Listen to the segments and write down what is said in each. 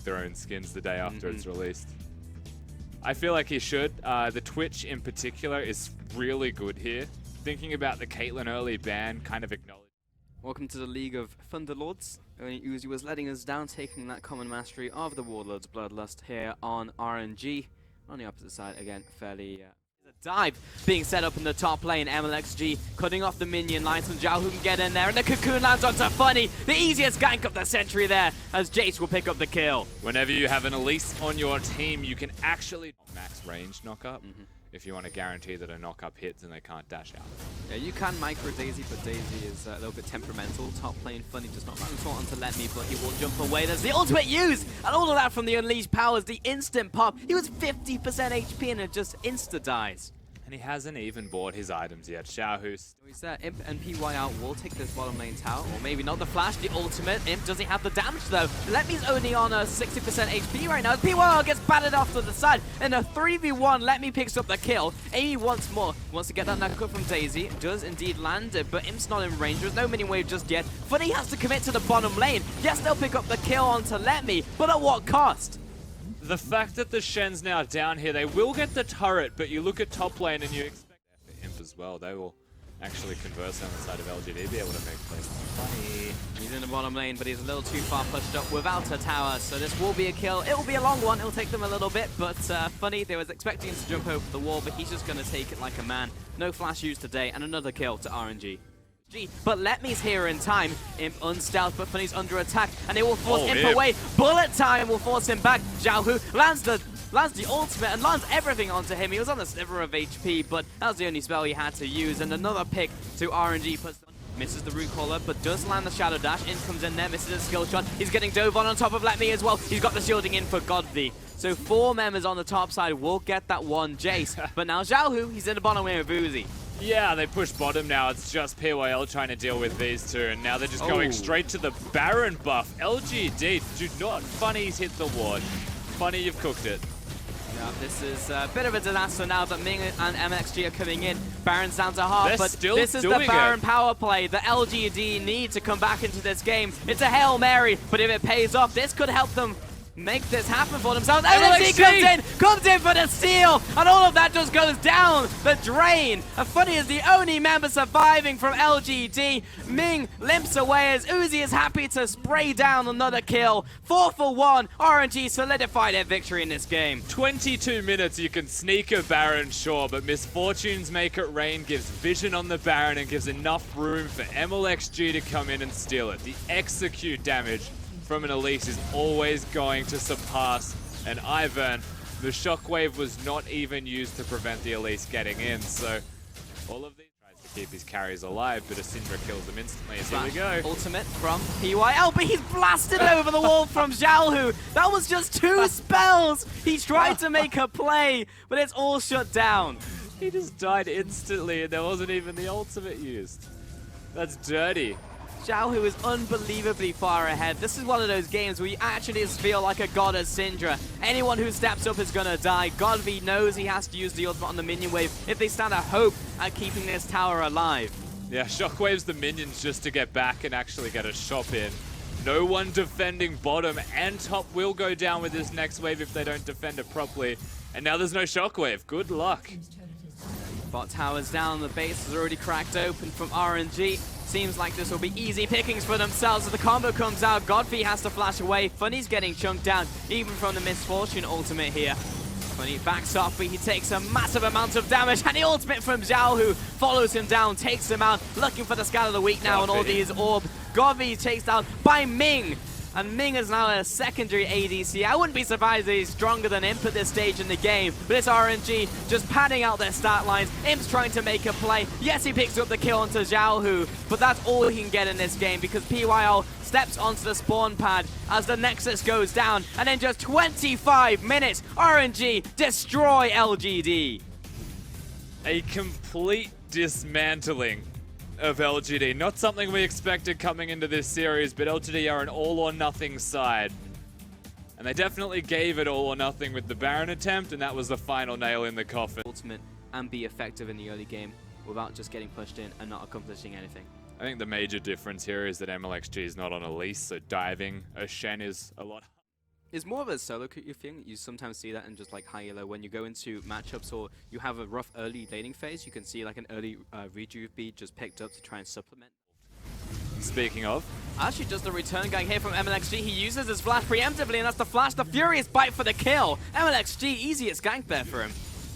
make their own skins the day after it's released. I feel like he should. The Twitch in particular is really good here. Thinking about the Caitlyn early ban, kind of acknowledge. Welcome to the League of Thunderlords. Uzi was letting us down, taking that common mastery of the Warlord's Bloodlust here on RNG. On the opposite side, again, fairly... a dive being set up in the top lane. MLXG cutting off the minion lines, and Zhao who can get in there, and the cocoon lands onto Funny. The easiest gank of the century there, as Jace will pick up the kill. Whenever you have an Elise on your team, you can actually max range knock up. If you want to guarantee that a knock-up hits and they can't dash out. Yeah, you can micro Daisy, but Daisy is a little bit temperamental. Top lane, Funny does not want to let me, but he will jump away. There's the ultimate use! And all of that from the Unleashed powers, the instant pop. He was 50% HP and it just insta-dies. And he hasn't even bought his items yet. Xiaohu. He's there. Imp and PY out will take this bottom lane tower, or maybe not the flash, the ultimate. Imp doesn't have the damage though. Lemmy's only on a 60% HP right now. PY gets battered off to the side, and a 3v1. Lemmy picks up the kill. Amy once more wants to get that knuckle from Daisy. Does indeed land it, but Imp's not in range. There's no mini wave just yet. Funny has to commit to the bottom lane. Yes, they'll pick up the kill onto Lemmy, but at what cost? The fact that the Shen's now down here, they will get the turret, but you look at top lane and you expect for Imp as well. They will actually converse on the side of LGD, be able to make plays. Funny. He's in the bottom lane, but he's a little too far pushed up without a tower, so this will be a kill. It will be a long one. It'll take them a little bit, but Funny, they was expecting him to jump over the wall, but he's just going to take it like a man. No flash used today, and another kill to RNG. But Letme's here in time. Imp unstealth, but Funny's under attack, and it will force Imp away. Bullet time will force him back. Zhao Hu lands the ultimate and lands everything onto him. He was on a sliver of HP, but that was the only spell he had to use. And another pick to RNG misses the root caller, but does land the shadow dash. In comes in there, misses a skill shot. He's getting dove on top of Letme as well. He's got the shielding in for Godly. So 4 members on the top side will get that one Jace. But now Zhao Hu, he's in the bottom lane with Vici. Yeah, they push bottom now. It's just PYL trying to deal with these two, and now they're just going straight to the Baron buff. LGD, do not Funny's hit the ward. Funny, you've cooked it. Yeah, this is a bit of a disaster now that Ming and MXG are coming in. Baron's down to half, They're but still this is the Baron power play. The LGD need to come back into this game. It's a Hail Mary, but if it pays off, this could help them make this happen for themselves. LXG comes in for the steal, and all of that just goes down the drain. And Funny is the only member surviving from LGD. Ming limps away as Uzi is happy to spray down another kill. 4 for 1. RNG solidified their victory in this game. 22 minutes, you can sneak a Baron, sure, but Misfortunes make it rain, gives vision on the Baron, and gives enough room for MLXG to come in and steal it. The execute damage from an Elise is always going to surpass an Ivern. The shockwave was not even used to prevent the Elise getting in, so all of these tries to keep his carries alive, but a Syndra kills them instantly. As here we go. Ultimate from PYL, but he's blasted over the wall from Zhao Hu. That was just 2 spells. He tried to make a play, but it's all shut down. He just died instantly, and there wasn't even the ultimate used. That's dirty. Zhao Hu is unbelievably far ahead. This is one of those games where you actually just feel like a god as Syndra. Anyone who steps up is gonna die. Godby knows he has to use the ultimate on the minion wave if they stand a hope at keeping this tower alive. Yeah, shockwaves the minions just to get back and actually get a shot in. No one defending bottom, and top will go down with this next wave if they don't defend it properly. And now there's no shockwave. Good luck. Bot tower's down. The base is already cracked open from RNG. Seems like this will be easy pickings for themselves as the combo comes out. Godfrey has to flash away. Funny's getting chunked down, even from the Misfortune ultimate here. Funny backs off, but he takes a massive amount of damage, and the ultimate from Zhao Hu follows him down, takes him out, looking for the scout of the week now on all these orbs. Godfrey takes down by Ming. And Ming is now a secondary ADC. I wouldn't be surprised if he's stronger than Imp at this stage in the game. But it's RNG just padding out their stat lines. Imp's trying to make a play. Yes, he picks up the kill onto Zhao Hu, but that's all he can get in this game because PYL steps onto the spawn pad as the Nexus goes down. And in just 25 minutes, RNG destroy LGD. A complete dismantling of LGD. Not something we expected coming into this series, but LGD are an all-or-nothing side. And they definitely gave it all or nothing with the Baron attempt, and that was the final nail in the coffin. Ultimate and be effective in the early game without just getting pushed in and not accomplishing anything. I think the major difference here is that MLXG is not on Elise, so diving a Shen is a lot. is more of a solo queue thing. You sometimes see that in just like high elo when you go into matchups or you have a rough early laning phase. You can see like an early rejuve beat just picked up to try and supplement. Speaking of, actually just a return gang here from MLXG. He uses his flash preemptively, and that's the flash, the Furious Bite for the kill. MLXG, easiest gank there for him.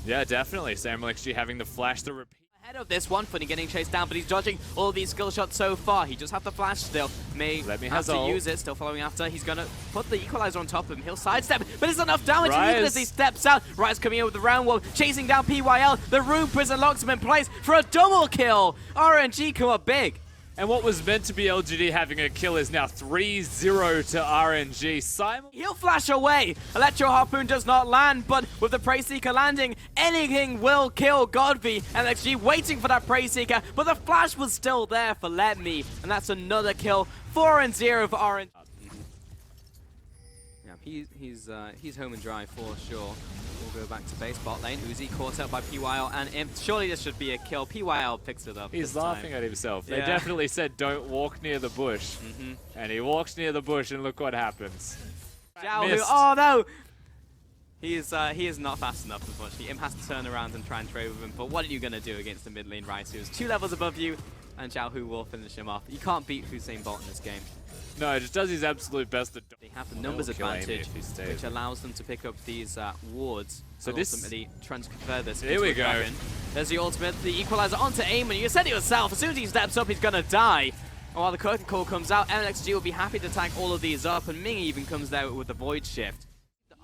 yeah, definitely. Sam LXG having the flash, the repeat. Ahead of this one, Funny getting chased down, but he's dodging all these skill shots so far. He just has the flash still. May have to use it, still following after. He's going to put the equalizer on top of him. He'll sidestep, but it's enough damage even as he steps out. Rise coming in with the round wall, chasing down PYL. The Rune Prison locks him in place for a double kill. RNG come up big. And what was meant to be LGD having a kill is now 3-0 to RNG. Simon, he'll flash away. Electro Harpoon does not land, but with the Prey Seeker landing, anything will kill Godby. LXG waiting for that Prey Seeker, but the flash was still there for Let Me, and that's another kill. 4-0 for RNG. Yeah, he's home and dry for sure. We'll go back to base bot lane. Uzi caught up by PYL and Imp. Surely this should be a kill. PYL picks it up. He's laughing at himself. They definitely said don't walk near the bush. And he walks near the bush and look what happens. Oh no! He is not fast enough, unfortunately. Imp has to turn around and try and trade with him. But what are you going to do against the mid lane Rice, who's 2 levels above you, and Xiaohu will finish him off. You can't beat Hussein Bolt in this game. No, he just does his absolute best. They have the numbers advantage, which allows them to pick up these wards. So and ultimately transfer this. Here we go. Dragon. There's the ultimate, the equalizer onto Eamon. You said it yourself. As soon as he steps up, he's gonna die. And while the curtain call comes out, MLXG will be happy to tank all of these up, and Ming even comes there with the Void Shift.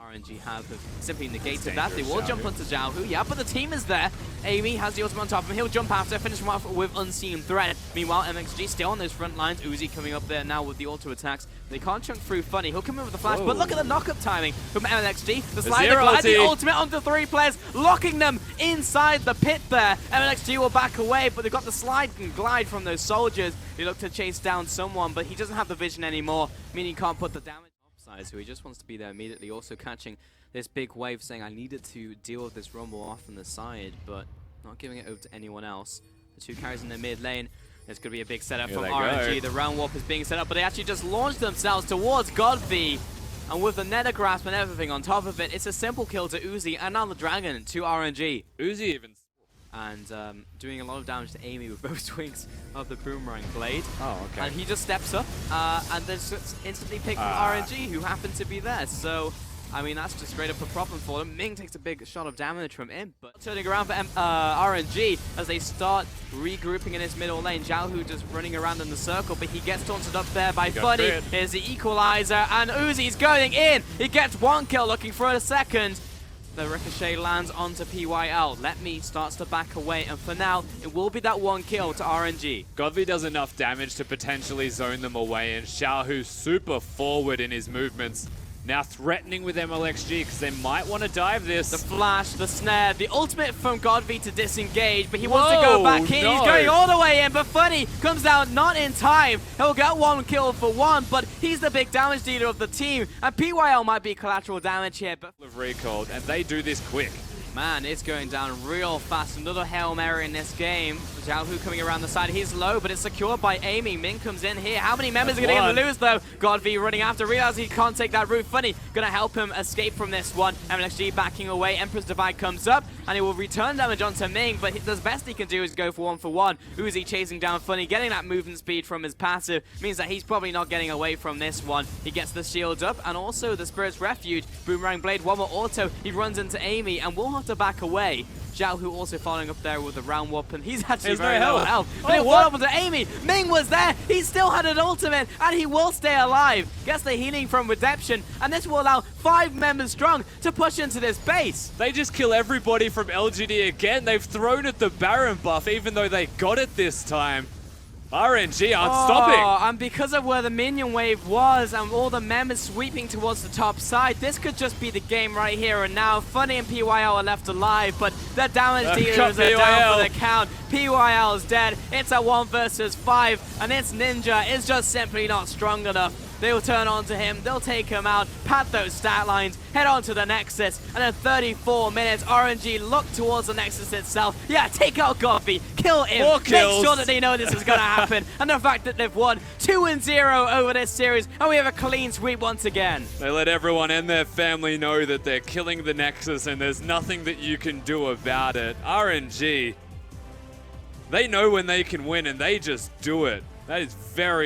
RNG have simply negated that. They will jump onto Xiaohu, yeah, but the team is there. Amy has the ultimate on top of him. He'll jump after, finish him off with Unseen Threat. Meanwhile, MXG still on those front lines. Uzi coming up there now with the auto attacks. They can't chunk through Funny. He'll come in with the flash, but look at the knock-up timing from MLXG. The slide, the glide, the ultimate onto 3 players, locking them inside the pit there. MLXG will back away, but they've got the slide and glide from those soldiers. They look to chase down someone, but he doesn't have the vision anymore, meaning he can't put the damage. So he just wants to be there immediately, also catching this big wave, saying I needed to deal with this rumble off on the side, but not giving it over to anyone else. The 2 carries in the mid lane. There's going to be a big setup from RNG. The round warp is being set up, but they actually just launched themselves towards Godby. And with the nether grasp and everything on top of it, it's a simple kill to Uzi and now the dragon to RNG. Uzi even. And doing a lot of damage to Amy with both swings of the Boomerang Blade. Oh, okay. And he just steps up, and then just instantly picked RNG, who happened to be there. So, I mean, that's just straight up a problem for them. Ming takes a big shot of damage from him, but turning around for RNG as they start regrouping in his middle lane. Xiaohu just running around in the circle, but he gets taunted up there by Funny. Here's the equalizer, and Uzi's going in. He gets 1 kill, looking for a second. The ricochet lands onto PYL. Let Me starts to back away, and for now, it will be that 1 kill to RNG. Godby does enough damage to potentially zone them away, and Xiaohu's super forward in his movements. Now threatening with MLXG because they might want to dive this. The flash, the snare, the ultimate from Godby to disengage, but he wants to go back in. He's going all the way in, but Funny comes down not in time. He'll get 1 kill for 1, but he's the big damage dealer of the team, and PYL might be collateral damage here. But recalled, and they do this quick. Man, it's going down real fast. Another Hail Mary in this game. Xiaohu coming around the side. He's low, but it's secured by Amy. Ming comes in here. How many members are going to lose, though? Godby running after. Realizes he can't take that route. Funny going to help him escape from this one. MLXG backing away. Emperor's Divide comes up, and he will return damage onto Ming, but the best he can do is go for 1 for 1. Uzi chasing down Funny, getting that movement speed from his passive. Means that he's probably not getting away from this one. He gets the shield up, and also the Spirit's Refuge. Boomerang Blade, 1 more auto. He runs into Amy, and will have to back away. Xiaohu also following up there with the round whoop, and he's actually very low health. But it what happened to Amy? Ming was there, he still had an ultimate, and he will stay alive. Gets the healing from Redemption, and this will allow 5 members strong to push into this base. They just kill everybody from LGD again. They've thrown at the Baron buff, even though they got it this time. RNG aren't stopping. And because of where the minion wave was and all the members sweeping towards the top side, this could just be the game right here and now. Funny and PYL are left alive, but the damage dealers are down for the count. PYL is dead. It's a 1 versus 5, and its Ninja is just simply not strong enough. They'll turn on to him, they'll take him out, pad those stat lines, head on to the Nexus, and in 34 minutes, RNG look towards the Nexus itself. Yeah, take out Godfrey, kill him, More make kills. sure that they know this is going to happen, and the fact that they've won 2-0 over this series, and we have a clean sweep once again. They let everyone and their family know that they're killing the Nexus and there's nothing that you can do about it. RNG, they know when they can win and they just do it. That is very